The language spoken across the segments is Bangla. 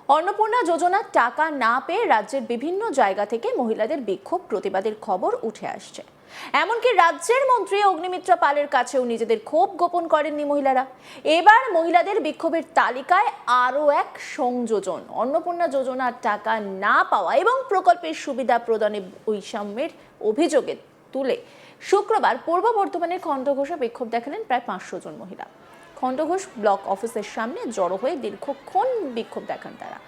অন্নপূর্ণা যোজনার টাকা না পেয়ে রাজ্যের বিভিন্ন জায়গা থেকে মহিলাদের বিক্ষোভ প্রতিবাদের খবর উঠে আসছে। এমনকি রাজ্যের মন্ত্রী অগ্নিমিত্রা পালের কাছেও নিজেদের ক্ষোভ গোপন করেননি মহিলারা। এবার মহিলাদের বিক্ষোভের তালিকায় আরও এক সংযোজন, অন্নপূর্ণা যোজনার টাকা না পাওয়া এবং প্রকল্পের সুবিধা প্রদানে বৈষম্যের অভিযোগে তুলে শুক্রবার পূর্ব বর্ধমানের খণ্ডঘোষে বিক্ষোভ দেখালেন প্রায় 500 জন মহিলা। খণ্ডঘোষ ব্লক অফিসের সামনে জড়ো হয়ে দীর্ঘক্ষণ বিক্ষোভ দেখান তারা।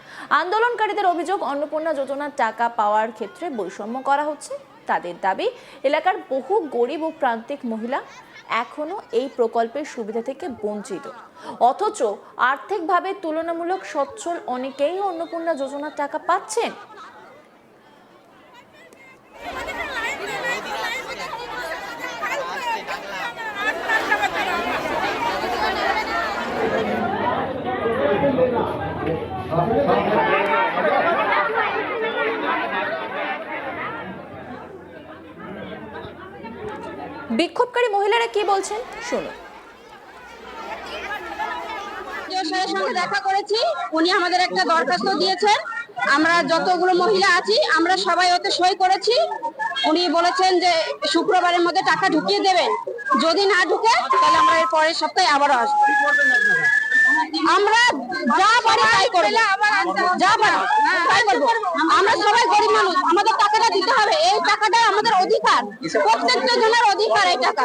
আন্দোলনকারীদের অভিযোগ, অন্নপূর্ণা যোজনার টাকা পাওয়ার ক্ষেত্রে বৈষম্য করা হচ্ছে। তাদের দাবি, এলাকার বহু গরিব ও প্রান্তিক মহিলা এখনো এই প্রকল্পের সুবিধা থেকে বঞ্চিত, অথচ আর্থিকভাবে তুলনামূলক সচ্ছল অনেকেই অন্নপূর্ণা যোজনার টাকা পাচ্ছেন। বিক্ষোভকারী মহিলারা কি বলছেন শুনুন। স্যারের সঙ্গে দেখা করেছি, উনি আমাদের একটা দরখাস্ত দিয়েছেন। আমরা যতগুলো মহিলা আছি আমরা সবাই ওতে সই করেছি। উনি বলেছেন যে শুক্রবারের মধ্যে টাকা ঢুকিয়ে দেবেন, যদি না ঢুকে তাহলে আমরা এর পরের সপ্তাহে আবারও আসবো। আমরা যা পারি তাই করব, যা পারি তাই করব। আমরা সবাই গরিব মানুষ, আমাদের টাকাটা দিতে হবে। এই টাকাটা আমাদের অধিকার, প্রত্যেকটা জনের অধিকার এই টাকা।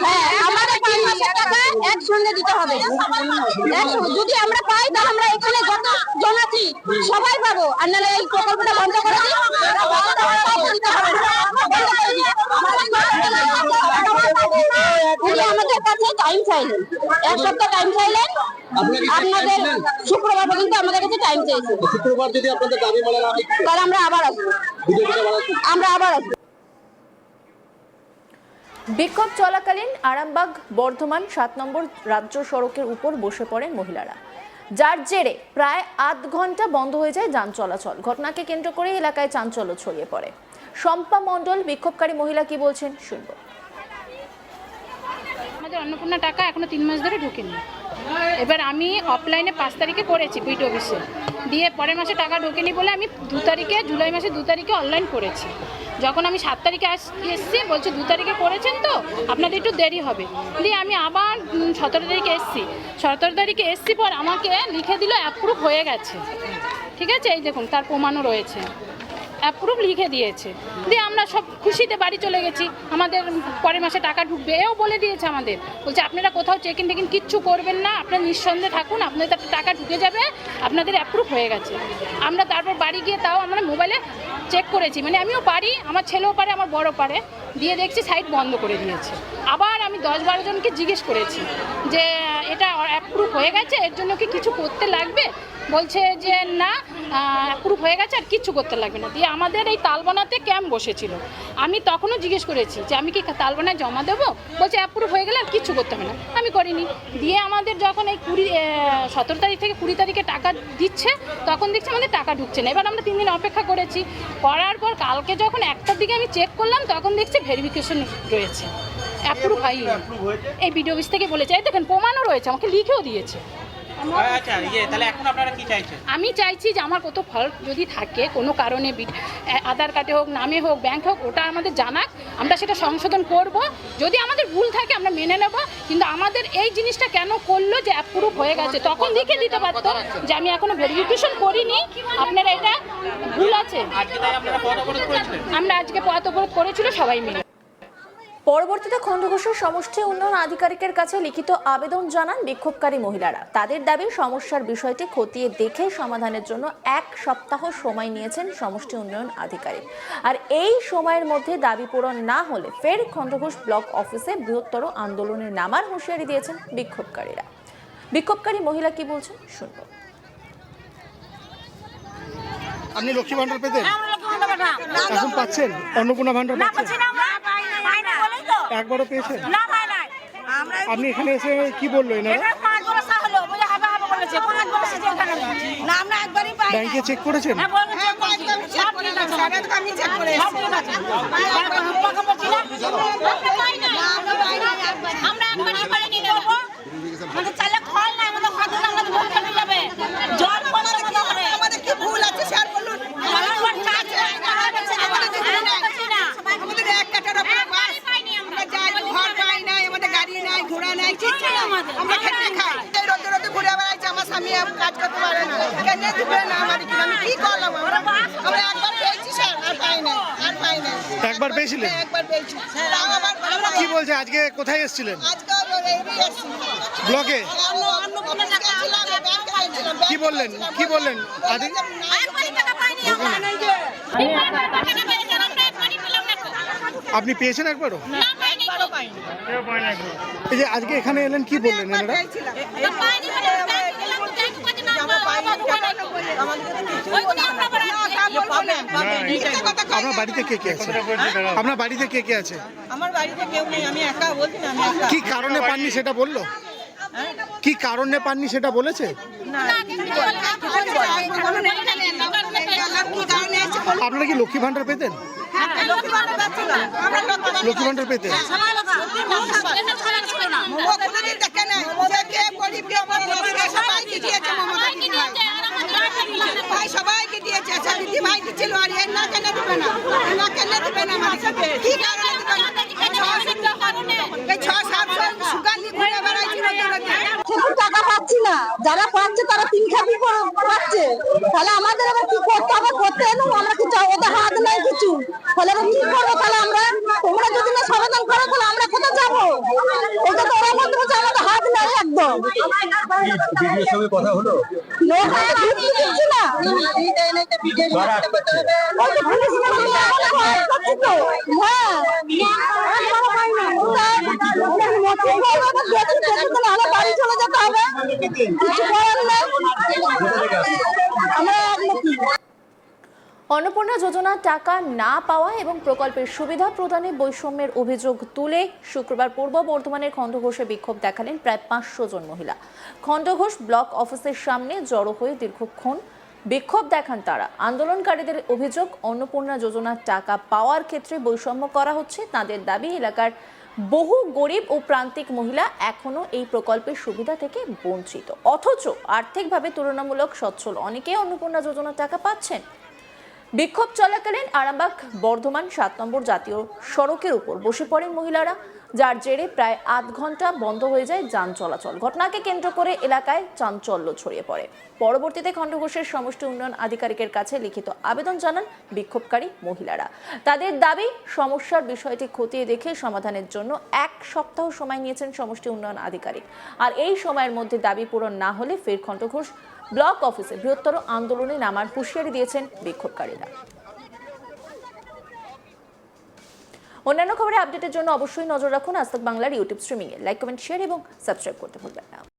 হ্যাঁ, আমাদের 3 মাসের টাকা একসঙ্গে দিতে হবে। যদি আমরা পাই তাহলে আমরা এখানে যত জন আছি সবাই পাবো, আর নাহলে এই প্রকল্পটা বন্ধ করে দিই। উনি আমাদের কাছে টাইম চাইলেন, 1 সপ্তাহ টাইম চাইলেন। আপনাদের শুক্রবার পর্যন্ত আমাদের কাছে টাইম চেয়েছেন। শুক্রবার যদি আপনাদের দাবি মানে না হয় তাহলে আমরা আবার আসবো। বিক্ষোভ চলাকালীন আরামবাগ বর্ধমান 7 নম্বর রাজ্য সড়কের উপর বসে পড়েন মহিলারা, যার জেরে প্রায় আধ ঘন্টা বন্ধ হয়ে যায় যান চলাচল। ঘটনাকে কেন্দ্র করে এলাকায় চাঞ্চল্য ছড়িয়ে পড়ে। শম্পা মণ্ডল বিক্ষোভকারী মহিলা কি বলছেন শুনব। আমাদের অন্নপূর্ণা টাকা এখনো 3 মাস ধরে ঢোকেনি। এবার আমি অফলাইনে 5 তারিখে করেছি বিডিও অফিসে, দিয়ে পরের মাসে টাকা ঢোকেনি বলে আমি 2 তারিখে, জুলাই মাসে 2 তারিখে অনলাইন করেছি। যখন আমি 7 তারিখে এসেছি, বলছি 2 তারিখে করেছেন তো আপনাদের একটু দেরি হবে। দিয়ে আমি আবার 17 তারিখে এসেছি। 17 তারিখে এসেছি পর আমাকে লিখে দিল অ্যাপ্রুভ হয়ে গেছে। ঠিক আছে, এই দেখুন তার প্রমাণও রয়েছে, অ্যাপ্রুভ লিখে দিয়েছে। দিয়ে আমরা সব খুশিতে বাড়ি চলে গেছি, আমাদের পরের মাসে টাকা ঢুকবে এও বলে দিয়েছে আমাদের। বলছে আপনারা কোথাও চেকিং টেকিং কিচ্ছু করবেন না, আপনারা নিঃসন্দেহে থাকুন, আপনাদের টাকা ঢুকে যাবে, আপনাদের অ্যাপ্রুভ হয়ে গেছে। আমরা তারপর বাড়ি গিয়ে তাও আমরা মোবাইলে চেক করেছি, মানে আমিও পারি, আমার ছেলেও পারে, আমার বড় পারে, দিয়ে দেখছি সাইট বন্ধ করে দিয়েছে। আবার আমি 10-12 জনকে জিজ্ঞেস করেছি যে এটা অ্যাপ্রুভ হয়ে গেছে, এর জন্য কি কিছু করতে লাগবে? বলছে যে না, অ্যাপ্রুভ হয়ে গেছে, আর কিচ্ছু করতে লাগবে না। দিয়ে আমাদের এই তালবানাতে ক্যাম্প বসেছিল, আমি তখনও জিজ্ঞেস করেছি যে আমি কি তালবানায় জমা দেবো? বলছে অ্যাপ্রুভ হয়ে গেলে আর কিচ্ছু করতে হবে না। আমি করিনি। দিয়ে আমাদের যখন এই 17 তারিখ থেকে 20 তারিখে টাকা দিচ্ছে, তখন দেখছি আমাদের টাকা ঢুকছে না। এবার আমরা 3 দিন অপেক্ষা করেছি, করার পর কালকে যখন 1টার দিকে আমি চেক করলাম, তখন দেখছি ভেরিফিকেশন রয়েছে, অ্যাপ্রুভ হয়নি। এই বিডিও অফিস থেকে বলেছে, এই দেখেন প্রমাণও রয়েছে, আমাকে লিখেও দিয়েছে। আমি চাইছি যে আমার কত ফল্ট যদি থাকে কোনো কারণে, আধার কার্ডে হোক, নামে হোক, ব্যাংক হোক, ওটা আমাদের জানাক, আমরা সেটা সংশোধন করব। যদি আমাদের ভুল থাকে আমরা মেনে নেব, কিন্তু আমাদের এই জিনিসটা কেন করলো যে অ্যাপ্রুভ হয়ে গেছে? তখন লিখে দিতে পারতো যে আমি এখনো ভেরিফিকেশন করিনি, আপনারা এটা ভুল আছে। আমরা আজকে পথ অবরোধ করেছিল সবাই মিলে। পরবর্তীতে খণ্ডঘোষের সমষ্টি উন্নয়ন আধিকারিকের কাছে লিখিত আবেদন জানান বিক্ষোভকারী মহিলারা। তাদের দাবি, সমস্যার বিষয়টি খতিয়ে দেখে সমাধানের জন্য 1 সপ্তাহ সময় নিয়েছেন সমষ্টি উন্নয়ন আধিকারিক, আর এই সময়ের মধ্যে দাবি পূরণ না হলে ফের খণ্ডঘোষ ব্লক অফিসে বৃহত্তর আন্দোলনে নামার হুঁশিয়ারি দিয়েছেন বিক্ষোভকারীরা। বিক্ষোভকারী মহিলা কি বলছেন শুনব। আপনি লক্ষ্মী ভান্ডার পেতেন, এখন পাচ্ছেন? অন্নপূর্ণা ভান্ডার পাচ্ছেন? একবারও পেয়েছেন? আপনি এখানে এসে কি বললো এনারা? ব্যাংকে চেক করেছেন? আমরা এনে দিবে না আমাদের কি আমি কি করলাম আমরা একবার পেয়েছি স্যার আর পাই না আর পাই না একবার পেয়েছিলেন? একবার পেয়েছি তাও আবার কি বলছে আজকে কোথায় এসেছিলেন? আজকে এই আসছি ব্লকে অন্য কোনো টাকা ছিল না ব্যাংকে গেছিলাম কি বললেন আদি আপনি পেয়েছেন একবারও? এই যে আজকে এখানে এলেন কি বললেন এনারা? আপনার বাড়িতে কে কে আছে? আপনার বাড়িতে কে কে আছে? আমার বাড়িতে কেউ নেই আমি একা বলছি না আমি একা কি কারণে পাননি সেটা বললো? কি কারণে পাননি সেটা বলেছে? আপনারা কি লক্ষ্মী ভান্ডার পেতেন? লক্ষ্মী ভান্ডার পেতেন? সবাইকে দিয়েছে দিদি ভাই দিচ্ছিল আর এর না কেন দিবে না না কেন দিবে না কি কারণে দিবে না এই 6-7 সুগার নিয়ে ঘুরে বেড়াইছিল সেরকম টাকা পাচ্ছি না, যারা পাচ্ছে তারা 3 খাবি পাচ্ছে, তাহলে আমাদের আবার কি করতে হবে? করতে এলাম আমরা কিছু ওদের হাত নাই কিছু, তাহলে আমরা কি করবো? তাহলে আমরা তোমরা যদি না সমাধান করো তাহলে আমরা কোথায় যাবো? এটা তো ওরা বলতে হচ্ছে আমাদের হাত নাই একদম। ভিডিওর সঙ্গে কথা হলো? লোক আমাদের দিচ্ছে না, ওই তো পুলিশ বলে আমাদের করছে তো। হ্যাঁ আমরা বাড়ি চলে যেতে হবে, কিছু করার নেই। আমরা অন্নপূর্ণা যোজনার টাকা না পাওয়া এবং প্রকল্পের সুবিধা প্রদানে বৈষম্যের অভিযোগ তুলে শুক্রবার পূর্ব বর্ধমানের খণ্ডঘোষে বিক্ষোভ দেখালেন প্রায় 500 জন মহিলা। খণ্ডঘোষ ব্লক অফিসের সামনে জড়ো হয়ে দীর্ঘক্ষণ বিক্ষোভ দেখান তারা। আন্দোলনকারীদের অভিযোগ, অন্নপূর্ণা যোজনার টাকা পাওয়ার ক্ষেত্রে বৈষম্য করা হচ্ছে। তাদের দাবি, এলাকার বহু গরিব ও প্রান্তিক মহিলা এখনো এই প্রকল্পের সুবিধা থেকে বঞ্চিত, অথচ আর্থিকভাবে তুলনামূলক সচ্ছল অনেকেই অন্নপূর্ণা যোজনার টাকা পাচ্ছেন। বিক্ষোভ চলাকালীন আরামবাগ বর্ধমান 7 নম্বর জাতীয় সড়কের উপর বসে পড়েন মহিলারা, যার জেরে প্রায় আধ ঘন্টা বন্ধ হয়ে যায় যান চলাচল। ঘটনাকে কেন্দ্র করে এলাকায় চাঞ্চল্য ছড়িয়ে পড়ে। পরবর্তীতে খণ্ডঘোষের সমষ্টি উন্নয়ন আধিকারিকের কাছে লিখিত আবেদন জানান বিক্ষোভকারী মহিলারা। তাদের দাবি, সমস্যার বিষয়টি খতিয়ে দেখে সমাধানের জন্য 1 সপ্তাহ সময় নিয়েছেন সমষ্টি উন্নয়ন আধিকারিক। আর এই সময়ের মধ্যে দাবি পূরণ না হলে ফের খণ্ডঘোষ ব্লক অফিসে বৃহত্তর আন্দোলনে নামার হুঁশিয়ারি দিয়েছেন বিক্ষোভকারীরা। অন্যান্য খবরে আপডেটের জন্য অবশ্যই নজর রাখুন আজ তাক বাংলার ইউটিউব স্ট্রিমিংয়ে। লাইক, কমেন্ট, শেয়ার এবং সাবস্ক্রাইব করতে ভুলবেন না।